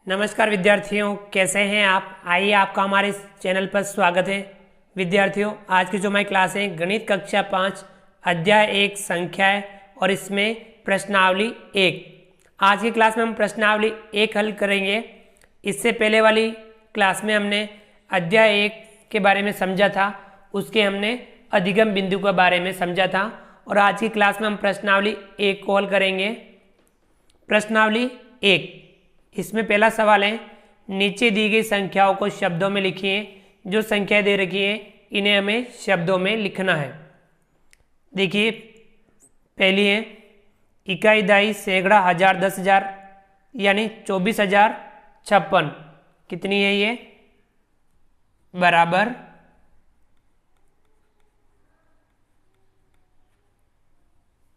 नमस्कार विद्यार्थियों, कैसे हैं आप। आइए आपका हमारे इस चैनल पर स्वागत है। विद्यार्थियों, आज की जो हमारी क्लास है गणित कक्षा 5 अध्याय 1 संख्या है और इसमें प्रश्नावली 1। आज की क्लास में हम प्रश्नावली 1 हल करेंगे। इससे पहले वाली क्लास में हमने अध्याय 1 के बारे में समझा था, उसके हमने अधिगम बिंदु के बारे में समझा था और आज की क्लास में हम प्रश्नावली 1 को हल करेंगे। प्रश्नावली 1, इसमें पहला सवाल है, नीचे दी गई संख्याओं को शब्दों में लिखिए। जो संख्या दे रखी है इन्हें हमें शब्दों में लिखना है। देखिए, पहली है इकाई, दहाई, सैकड़ा, हजार, 10,000 यानी 24,056। कितनी है ये? बराबर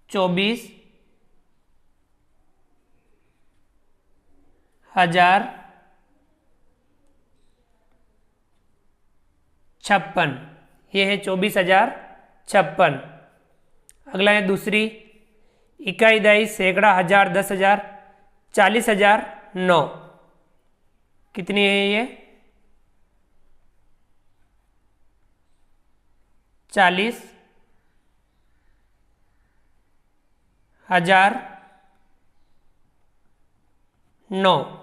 24,056। ये है 24,056। अगला है दूसरी इकाई, दहाई, सैकड़ा, हजार, 10,000, 40,009। कितनी है ये? 40,009।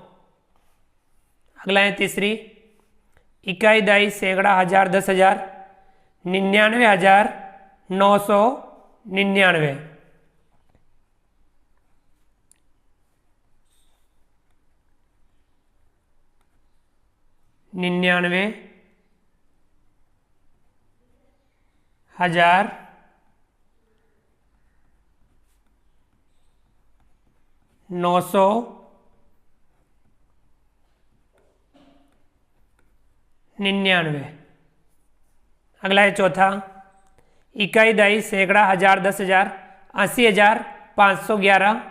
अगला है तीसरी इकाई, दहाई, सैकड़ा, हजार, 10,000, 99,999। निन्यानवे हजार 999। अगला है चौथा इकाई, दहाई, सैकड़ा, हजार, 10,000, 80,511।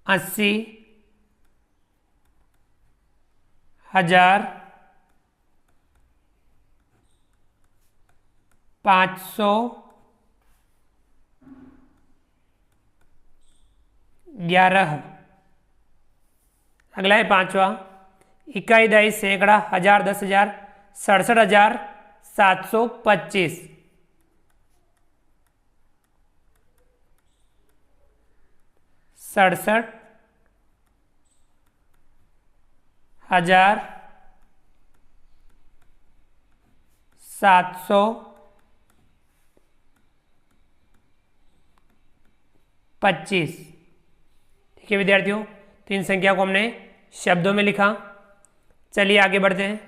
80,511। अगला है पांचवा इकाई, दहाई, सैकड़ा, हजार, 10,000, 67,725। 67,725। ठीक है विद्यार्थियों, तो इन संख्या को हमने शब्दों में लिखा। चलिए आगे बढ़ते हैं।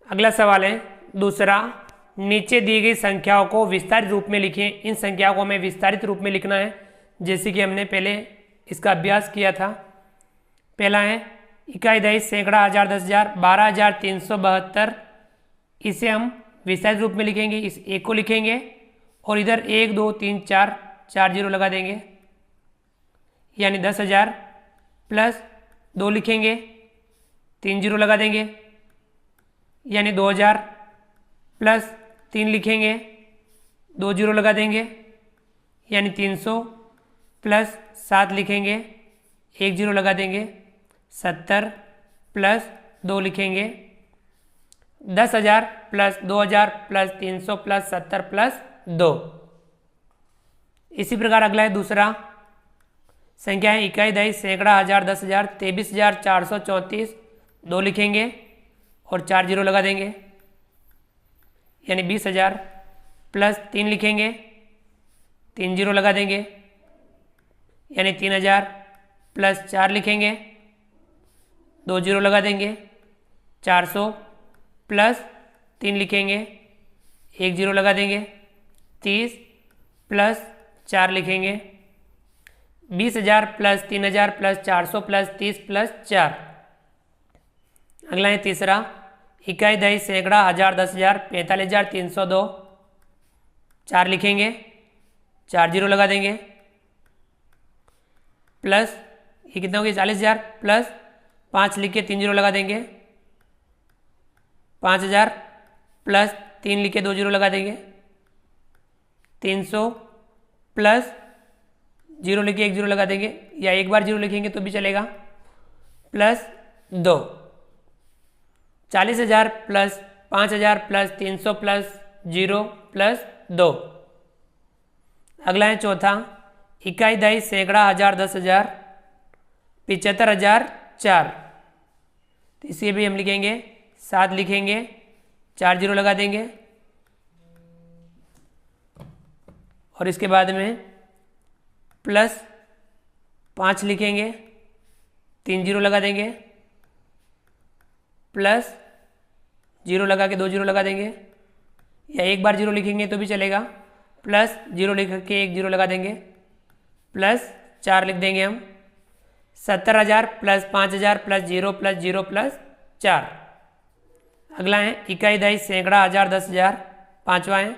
अगला सवाल है दूसरा, नीचे दी गई संख्याओं को विस्तारित रूप में लिखिए। इन संख्याओं को हमें विस्तारित रूप में लिखना है, जैसे कि हमने पहले इसका अभ्यास किया था। पहला है इकाई, दहाई, सैकड़ा, हजार, 10,000, 12,372। इसे हम विस्तारित रूप में लिखेंगे। इस एक को लिखेंगे और इधर 1 2 3 4 4 जीरो लगा देंगे, यानी 10,000 प्लस 2 लिखेंगे, 3 जीरो लगा देंगे, यानी 2,000 प्लस 3 लिखेंगे, 2 जीरो लगा देंगे, यानी 300 प्लस 7 लिखेंगे, 1 जीरो लगा देंगे, 70 प्लस 2 लिखेंगे, 10,000 प्लस 2,000 प्लस 300 प्लस 70 प्लस 2। इसी प्रकार अगला है दूसरा संख्या है इकाई, दहाई, सैकड़ा, हजार, 10,000, 23,434। 2 लिखेंगे और 4 जीरो लगा देंगे, यानी 20,000 प्लस 3 लिखेंगे, 3 जीरो लगा देंगे, यानी 3,000 प्लस 4 लिखेंगे, 2 जीरो लगा देंगे, 400 प्लस 3 लिखेंगे, 1 जीरो लगा देंगे, 30 प्लस 4 लिखेंगे, 20,000 प्लस 3,000 प्लस 400 प्लस 30 प्लस 4। अगला है तीसरा इकाई, दहाई, सैकड़ा, हजार, 10,000, 45,302। 4 लिखेंगे, 4 जीरो लगा देंगे, प्लस ये कितना हो गया 40,000 प्लस 5 लिख के 3 जीरो लगा देंगे, 5000 प्लस 3 लिखे 2 जीरो लगा देंगे, 300 प्लस 0 लिखे 1 जीरो लगा देंगे, या एक बार जीरो लिखेंगे तो भी चलेगा, plus 2। 40,000 plus 5,000 plus 300 plus 0 plus 2। अगला है चौथा, इकाई दहाई सैकड़ा हजार 10,000 75,000 4। तो इसे भी हम लिखेंगे 7 लिखेंगे, 4 जीरो लगा देंगे, और इसके बाद में प्लस 5 लिखेंगे, 3 जीरो लगा देंगे, प्लस 0 लगा के 2 जीरो लगा देंगे, या एक बार जीरो लिखेंगे तो भी चलेगा, प्लस 0 लिख के 1 जीरो लगा देंगे, प्लस 4 लिख देंगे हम। 70,000 प्लस 5,000 प्लस 0 प्लस 4। अगला है इकाई दहाई सैकड़ा हजार 10,000 पाँचवा है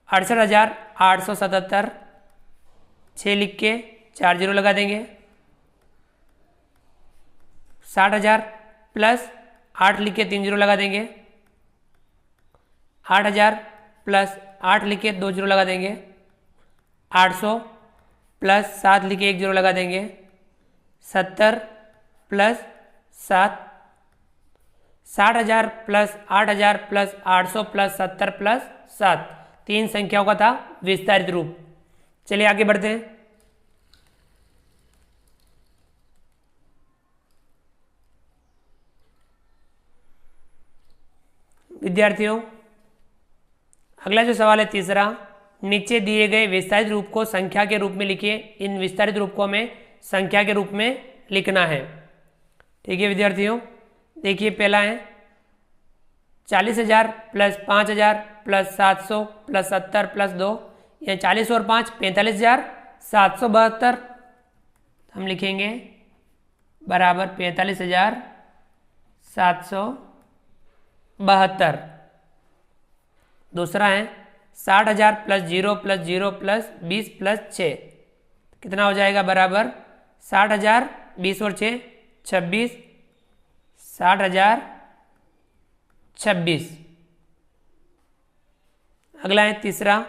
68,877 6 लिख के 4 जीरो लगा देंगे। 60,000 प्लस 8 लिख के 3 जीरो लगा देंगे। 8,000 प्लस 8 लिख के 2 जीरो लगा देंगे। 800 प्लस 7 लिख के 1 जीरो लगा देंगे। 70 plus 7। 60,000 plus 8,000 plus 800 plus 70 plus 7। 3 संख्याओं का था विस्तारित रूप। चलिए आगे बढ़ते हैं। विद्यार्थियों, अगला जो सवाल है तीसरा, नीचे दिए गए विस्तारित रूप को संख्या के रूप में लिखिए। इन विस्तारित रूप को हमें संख्या के रूप में लिखना है। ठीक है विद्यार्थियों, देखिए पहला है 40,000 प्लस 5,000 प्लस 700 प्लस 70 प्लस 2, या 40 और 5 45,772। हम लिखेंगे बराबर 45,772। दूसरा है 60,000 प्लस 0 प्लस 0 प्लस 20 प्लस 6, कितना हो जाएगा बराबर 60,000 20 और 6 26, 60,026। अगला है तीसरा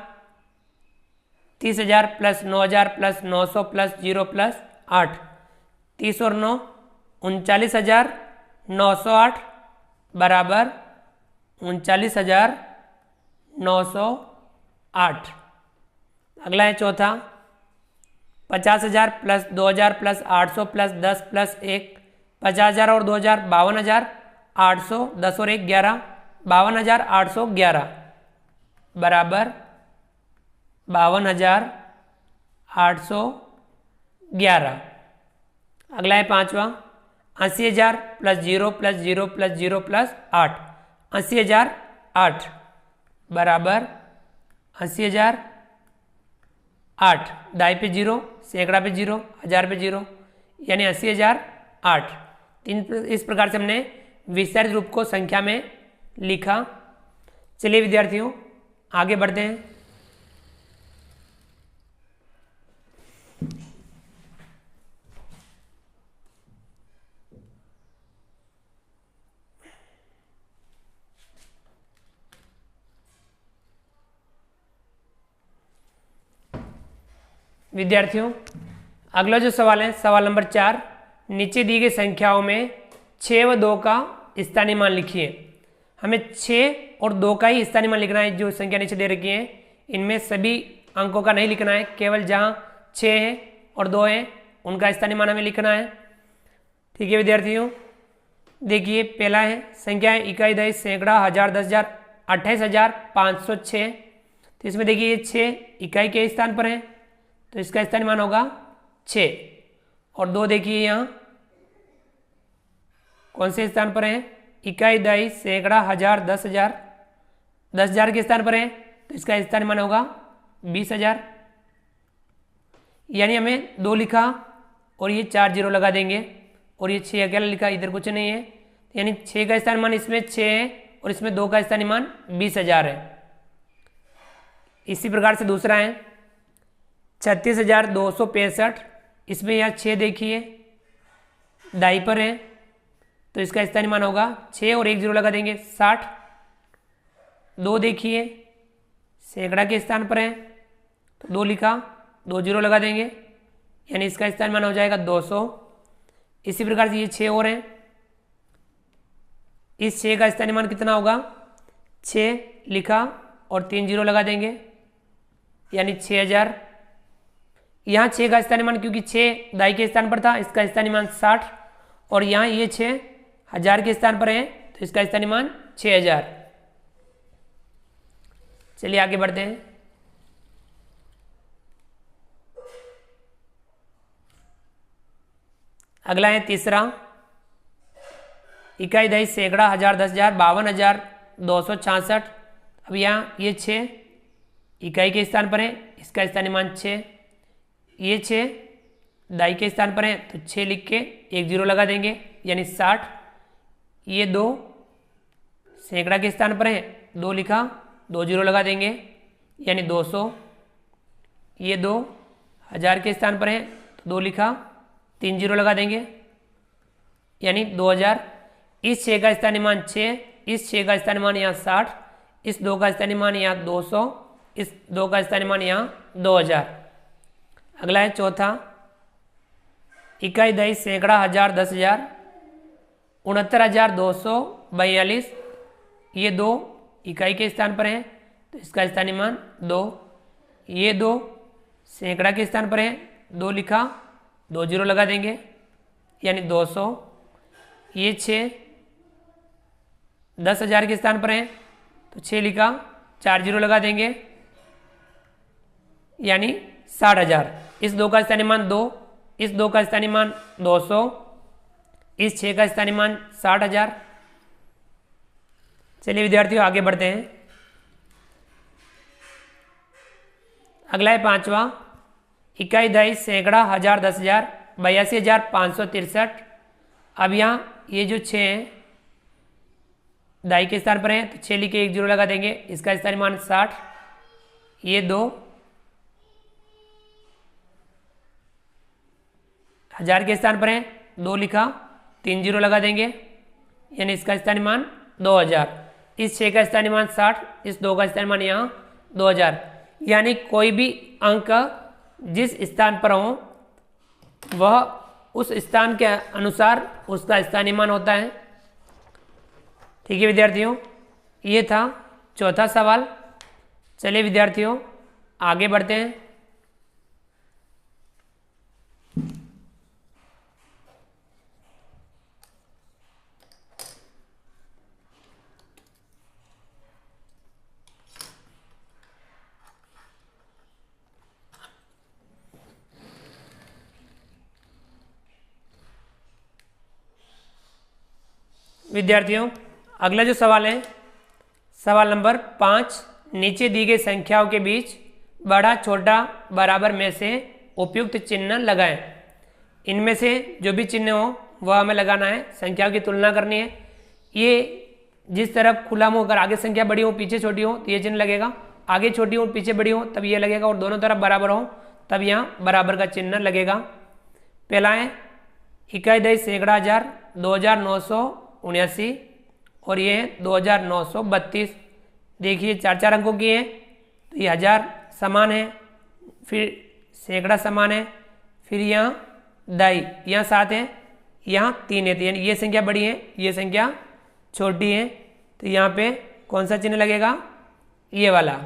30,000 प्लस 9,000 प्लस 900 प्लस 0 प्लस 8, 30 और 9 39,908 बराबर 39,908। अगला है चौथा 50,000 प्लस 2,000 प्लस 800 प्लस 10 प्लस 1, 50,000 और 2,000 52,800, 10 और 1 11, 52,811 बराबर 52,811। अगला है पांचवा 80,000 प्लस 0 प्लस 0 प्लस 0 प्लस 8, 80,008 बराबर 80,008। दाई पे 0, सैकड़ा पे 0, हजार पे 0, यानी 80,008। इस प्रकार से हमने विस्तारित रूप को संख्या में लिखा। चलिए विद्यार्थियों आगे बढ़ते हैं। विद्यार्थियों अगला जो सवाल है सवाल नंबर 4, नीचे दी गई संख्याओं में 6 व 2 का स्थानीय मान लिखिए। हमें 6 और 2 का ही स्थानीय मान लिखना है। जो संख्या नीचे दे रखी है इनमें सभी अंकों का नहीं लिखना है, केवल जहां 6 है और 2 है उनका स्थानीय मान हमें लिखना है। ठीक है विद्यार्थियों, देखिए पहला है संख्या है इकाई दहाई सैकड़ा हजार 10,000 28,506। तो इसमें देखिए ये 6 इकाई के स्थान पर है तो इसका स्थानीय मान होगा 6, और 2 देखिए यहाँ कौन से स्थान पर है, इकाई दहाई सैकड़ा हजार 10,000 10,000 के स्थान पर है तो इसका स्थानीय मान होगा 20,000। यानी हमें 2 लिखा और ये 4 जीरो लगा देंगे, और ये 6 अकेला लिखा, इधर कुछ नहीं है, यानी 6 का स्थानीय मान इसमें 6 है और इसमें 2 का स्थानीय मान 20,000 है। इसी प्रकार से दूसरा है 36,265। इसमें यहाँ 6 देखिए दाई पर है तो इसका स्थानीय मान होगा 6 और 1 जीरो लगा देंगे 60, 2 देखिए सैकड़ा के स्थान पर है तो 2 लिखा, 2 जीरो लगा देंगे, यानी इसका स्थानीय मान हो जाएगा 200। इसी प्रकार से ये 6 और हैं, इस 6 का स्थानीय मान कितना होगा, 6 लिखा और 3 जीरो लगा देंगे, यानी 6000। यहाँ 6 का स्थानीय मान क्योंकि 6 दाई के स्थान पर था, इसका स्थानीय मान 60, और यहाँ ये 6000 के स्थान पर है तो इसका स्थानीय मान 6000। चलिए आगे बढ़ते हैं। अगला है तीसरा, इकाई दही सैकड़ा, हजार, 10,000, 52,266। अब यहाँ ये 6 इकाई के स्थान पर है, इसका स्थानीय मान 6, ये 6 दाई के स्थान पर है तो 6 लिख के 1 जीरो लगा देंगे, यानी 60। ये 2 सैकड़ा के स्थान पर है, 2 लिखा, 2 जीरो लगा देंगे, यानी 200। ये 2 हजार के स्थान पर है तो 2 लिखा, 3 जीरो लगा देंगे, यानी 2000। इस 6 का स्थानीय मान 6, इस 6 का स्थानीय मान यहाँ 60, इस 2 का स्थानीय मान यहाँ 200, इस 2 का स्थानीय मान यहाँ 2000। अगला है चौथा, इकाई दही सैकड़ा, हजार, 10,000, 69,242। ये 2 इकाई के स्थान पर है तो इसका स्थानीय मान 2। ये 2 सैकड़ा के स्थान पर है, 2 लिखा, 2 जीरो लगा देंगे, यानी 200। ये 6 10,000 के स्थान पर है तो 6 लिखा, 4 जीरो लगा देंगे, यानी 60,000। इस 2 का स्थानीय मान 2, इस 2 का स्थानीय मान 200, इस 6 का स्थानीय मान 60,000। चलिए विद्यार्थियों आगे बढ़ते हैं। अगला है पांचवा, इकाई दही सैकड़ा, हजार, 10,000, 82,563। अब यहाँ ये जो 6 हैं दाई के स्थान पर हैं तो 6 लिख के 1 जीरो लगा देंगे, इसका स्थानीय मान 60। ये 2 हजार के स्थान पर हैं, 2 लिखा, 3 जीरो लगा देंगे, यानी इसका स्थानीय मान 2000। इस 6 का स्थानीय मान 60, इस 2 का स्थानीय मान यहाँ 2000। यानी कोई भी अंक जिस स्थान पर हो वह उस स्थान के अनुसार उसका स्थानीय मान होता है। ठीक है विद्यार्थियों, ये था चौथा सवाल। चलिए विद्यार्थियों आगे बढ़ते हैं। विद्यार्थियों अगला जो सवाल है, सवाल नंबर 5, नीचे दी गई संख्याओं के बीच बड़ा छोटा बराबर में से उपयुक्त चिन्ह लगाएं। इनमें से जो भी चिन्ह हो वह हमें लगाना है, संख्याओं की तुलना करनी है। ये जिस तरफ खुला मुंह अगर आगे संख्या बड़ी हो पीछे छोटी हो तो ये चिन्ह लगेगा, आगे छोटी हो पीछे बड़ी हो तब ये लगेगा, और दोनों तरफ बराबर हो तब यहाँ बराबर का चिन्ह लगेगा। पहला है इकाई दही सैकड़ा, हजार, 2,979, और ये 2,932। देखिए 4 अंकों की है तो ये हजार समान है, फिर सैकड़ा समान है, फिर यहाँ दाई यहाँ 7 है, यहाँ 3 है, तो यानी ये संख्या बड़ी है, ये संख्या छोटी है, तो यहाँ पे कौन सा चिन्ह लगेगा, ये वाला,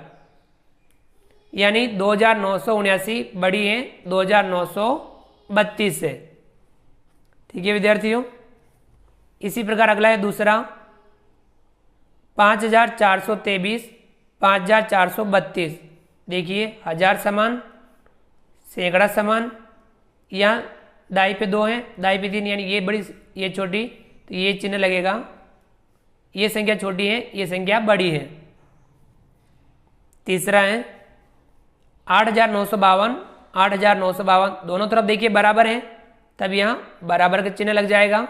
यानी 2,979 बड़ी है 2,932 से। ठीक है विद्यार्थियों, इसी प्रकार अगला है दूसरा, 5,423, 5,432। देखिए हजार समान, सैकड़ा समान, यहाँ दाई पे 2 है, दाई पे 3, यानी ये बड़ी ये छोटी, तो ये चिन्ह लगेगा, ये संख्या छोटी है, ये संख्या बड़ी है। तीसरा है 8,952, 8,952, दोनों तरफ देखिए बराबर है तब यहाँ बराबर का चिन्ह लग जाएगा।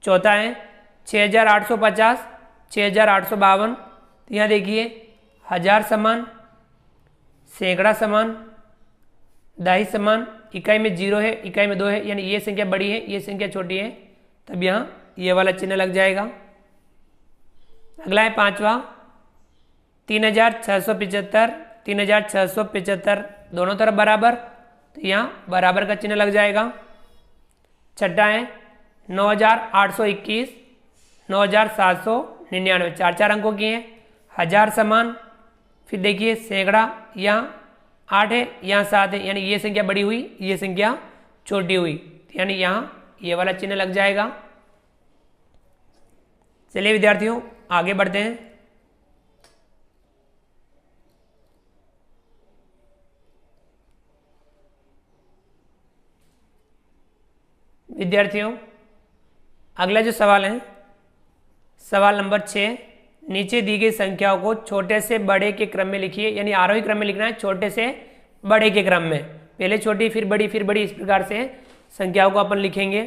चौथा है 6,850, 6,852, तो यहाँ देखिए हजार समान, सैकड़ा समान, दाई समान, इकाई में 0 है, इकाई में 2 है, यानी ये संख्या बड़ी है, ये संख्या छोटी है, तब यहाँ ये वाला चिन्ह लग जाएगा। अगला है पांचवा 3675, 3675 दोनों तरफ बराबर, तो यहाँ बराबर का चिन्ह लग जाएगा। छठा है 9821, 9799, चार चार अंकों की है। हजार समान, फिर देखिए सैकड़ा, यहाँ 8 है, यहाँ 7 है, यानी ये संख्या बड़ी हुई, ये संख्या छोटी हुई, यानी यहाँ ये वाला चिन्ह लग जाएगा। चलिए विद्यार्थियों आगे बढ़ते हैं। विद्यार्थियों अगला जो सवाल है, सवाल नंबर 6, नीचे दी गई संख्याओं को छोटे से बड़े के क्रम में लिखिए, यानी आरोही क्रम में लिखना है, छोटे से बड़े के क्रम में, पहले छोटी फिर बड़ी फिर बड़ी, इस प्रकार से संख्याओं को अपन लिखेंगे।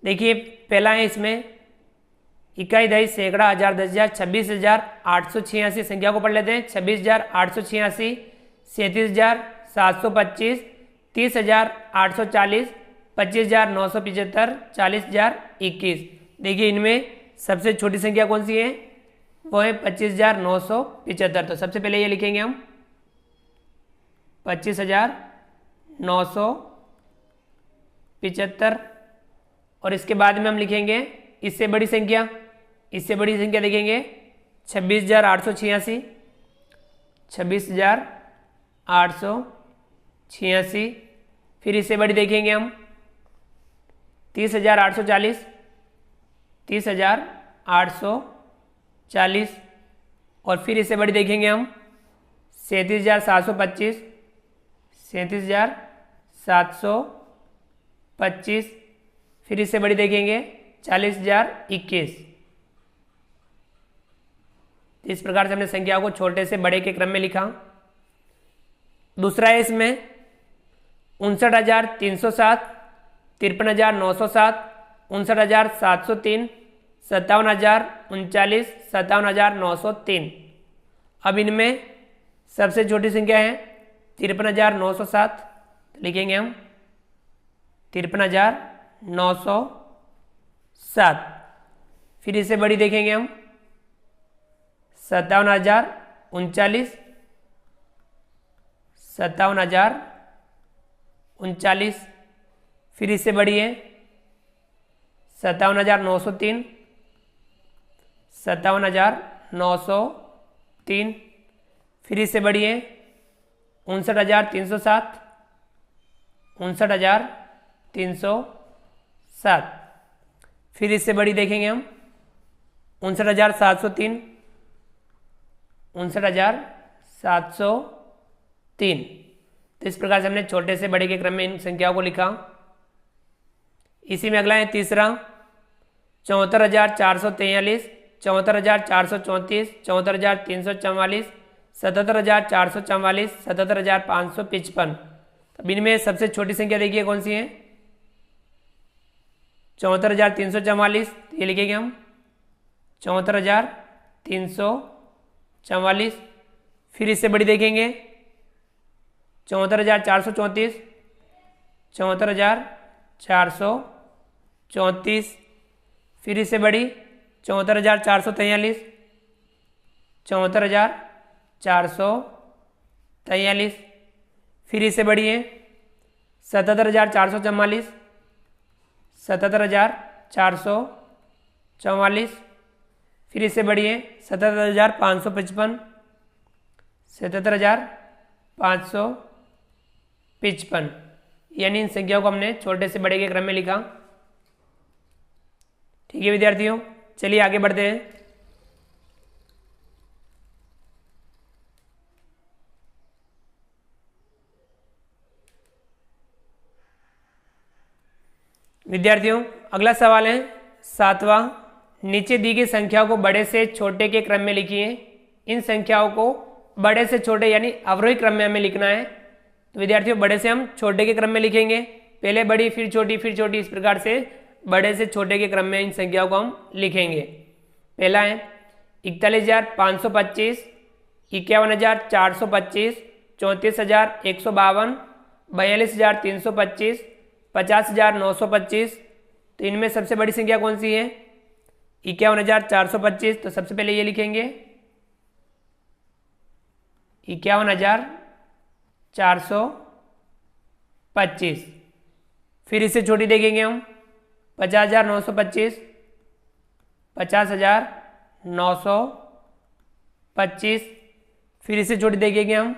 देखिए पहला है इसमें इकाई, दही, सैकड़ा, हजार, 10,000, 26,886 संख्या को पढ़ लेते हैं। 26,886, 37,725, 30,840, 25,975, 40,021। देखिए इनमें सबसे छोटी संख्या कौन सी है, वो है 25,975। तो सबसे पहले ये लिखेंगे हम 25,975, और इसके बाद में हम लिखेंगे इससे बड़ी संख्या, इससे बड़ी संख्या देखेंगे 26,886, 26,886, फिर इससे बड़ी देखेंगे हम 30,840, 30,840, और फिर इससे बड़ी देखेंगे हम 37,725, 37,725, फिर इससे बड़ी देखेंगे 40,021। इस प्रकार से हमने संख्या को छोटे से बड़े के क्रम में लिखा। दूसरा है इसमें 59,307, 53,907, 59,703, 57,039, 57,903। अब इनमें सबसे छोटी संख्या है 53,907, लिखेंगे हम 53,907, फिर इससे बड़ी देखेंगे हम 57,039, 57,039, फिर इससे बड़ी है 57,903, 57,903, फिर इससे बड़ी है 59,307, 59,307, फिर इससे बड़ी देखेंगे हम 59,703, 59,703। तो इस प्रकार से हमने छोटे से बड़े के क्रम में इन संख्याओं को लिखा। इसी में अगला है तीसरा 74,443, 74,434, 74,344, 77,444, 77,555। अब इनमें सबसे छोटी संख्या देखिए कौन सी है, 74,344, ये लिखेंगे हम 74,344, फिर इससे बड़ी देखेंगे 74,434, 74,434, फिर इससे बड़ी 74,443, 74,443, फिर इससे बड़ी है 77,444, 77,444, फिर इससे बड़ी है 77,555, 77,555। यानी इन संख्याओं को हमने छोटे से बड़े के क्रम में लिखा। ठीक है विद्यार्थियों, चलिए आगे बढ़ते हैं। विद्यार्थियों अगला सवाल है 7वां, नीचे दी गई संख्याओं को बड़े से छोटे के क्रम में लिखिए। इन संख्याओं को बड़े से छोटे यानी अवरोही क्रम में हमें लिखना है। तो विद्यार्थियों बड़े से हम छोटे के क्रम में लिखेंगे, पहले बड़ी फिर छोटी फिर छोटी, इस प्रकार से बड़े से छोटे के क्रम में इन संख्याओं को हम लिखेंगे। पहला है 41,525, 51,425, 34,152, 42,325, 50,925। तो इनमें सबसे बड़ी संख्या कौन सी है, 51,425। तो सबसे पहले ये लिखेंगे 51,425। फिर इससे छोटी देखेंगे हम 50,925, 50,925। फिर इससे छोटी देखेंगे हम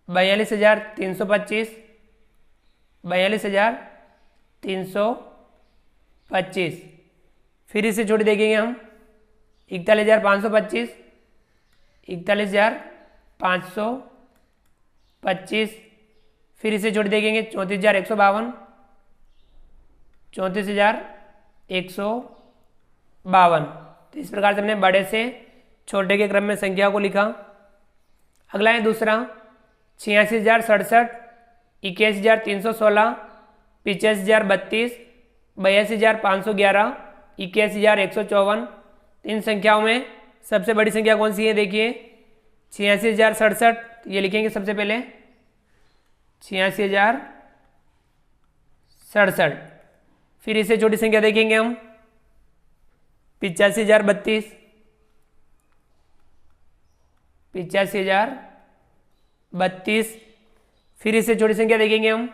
42,325, 42,325। फिर इससे छोटी देखेंगे हम 41,525, 41,525। फिर इससे छोटी देखेंगे 34,152, 34,152। तो इस प्रकार से हमने बड़े से छोटे के क्रम में संख्या को लिखा। अगला है दूसरा 86,067, 21,316, 85,032, 82,511, 81,154। इन संख्याओं में सबसे बड़ी संख्या कौन सी है? देखिए 86,067, ये लिखेंगे सबसे पहले 86,067। फिर इससे छोटी संख्या देखेंगे हम 85,032, 85,032। फिर इससे छोटी संख्या देखेंगे हम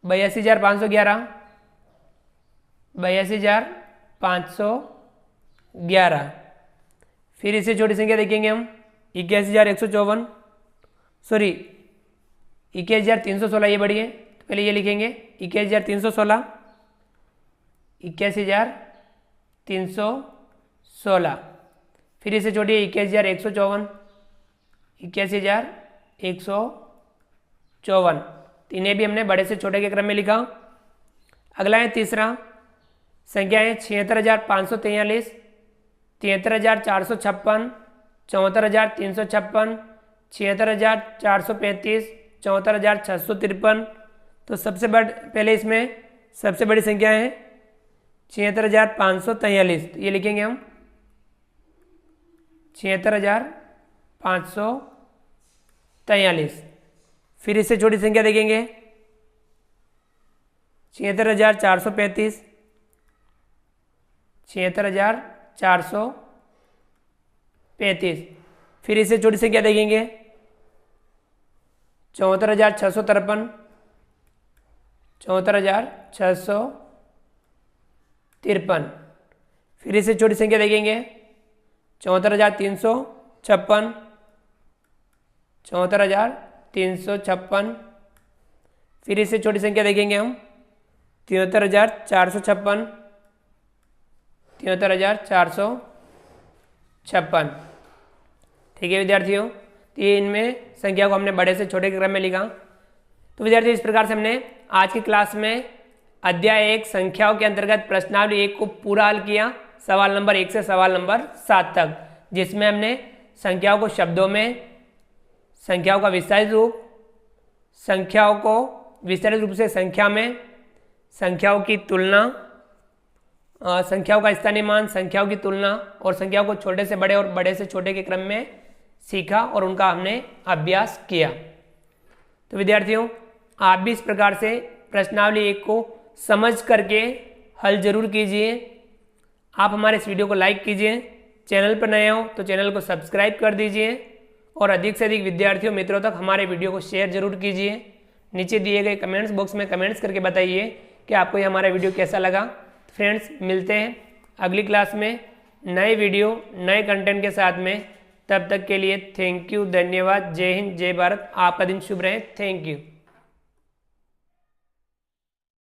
82,511, 82,511। फिर इससे छोटी संख्या देखेंगे हम 81,154, सॉरी 21,316, ये बड़ी है तो पहले ये लिखेंगे 21,316, 21,316। फिर इससे छोटी है 21,154, 21,154। इन्हें भी हमने बड़े से छोटे के क्रम में लिखा। अगला है तीसरा संख्या है 76,543, 73,456, 74,356, 76,435, 74,653। तो सबसे पहले इसमें सबसे बड़ी संख्या है 76,543, तो ये लिखेंगे हम 76,543। फिर इससे छोटी संख्या देखेंगे 76,435, 76,435। फिर इससे छोटी संख्या देखेंगे 74,653, 74,653। फिर इससे छोटी संख्या देखेंगे 74,356, 74,356। फिर इससे छोटी संख्या देखेंगे हम 73,456, 73,456। ठीक है विद्यार्थियों, तो ये इनमें संख्या को हमने बड़े से छोटे के क्रम में लिखा। तो विद्यार्थियों इस प्रकार से हमने आज की क्लास में अध्याय 1 संख्याओं के अंतर्गत प्रश्नावली 1 को पूरा हल किया, सवाल नंबर 1 से सवाल नंबर 7 तक, जिसमें हमने संख्याओं को शब्दों में, संख्याओं का विस्तारित रूप, संख्याओं को विस्तारित रूप से संख्या में, संख्याओं की तुलना, संख्याओं का स्थानीय मान, संख्याओं की तुलना और संख्याओं को छोटे से बड़े और बड़े से छोटे के क्रम में सीखा और उनका हमने अभ्यास किया। तो विद्यार्थियों आप भी इस प्रकार से प्रश्नावली 1 को समझ करके हल जरूर कीजिए। आप हमारे इस वीडियो को लाइक कीजिए, चैनल पर नए हो तो चैनल को सब्सक्राइब कर दीजिए और अधिक से अधिक विद्यार्थियों मित्रों तक हमारे वीडियो को शेयर जरूर कीजिए। नीचे दिए गए कमेंट्स बॉक्स में कमेंट्स करके बताइए कि आपको ये हमारा वीडियो कैसा लगा। फ्रेंड्स मिलते हैं अगली क्लास में नए वीडियो नए कंटेंट के साथ में। तब तक के लिए थैंक यू, धन्यवाद, जय हिंद, जय भारत। आपका दिन शुभ रहे। Thank you.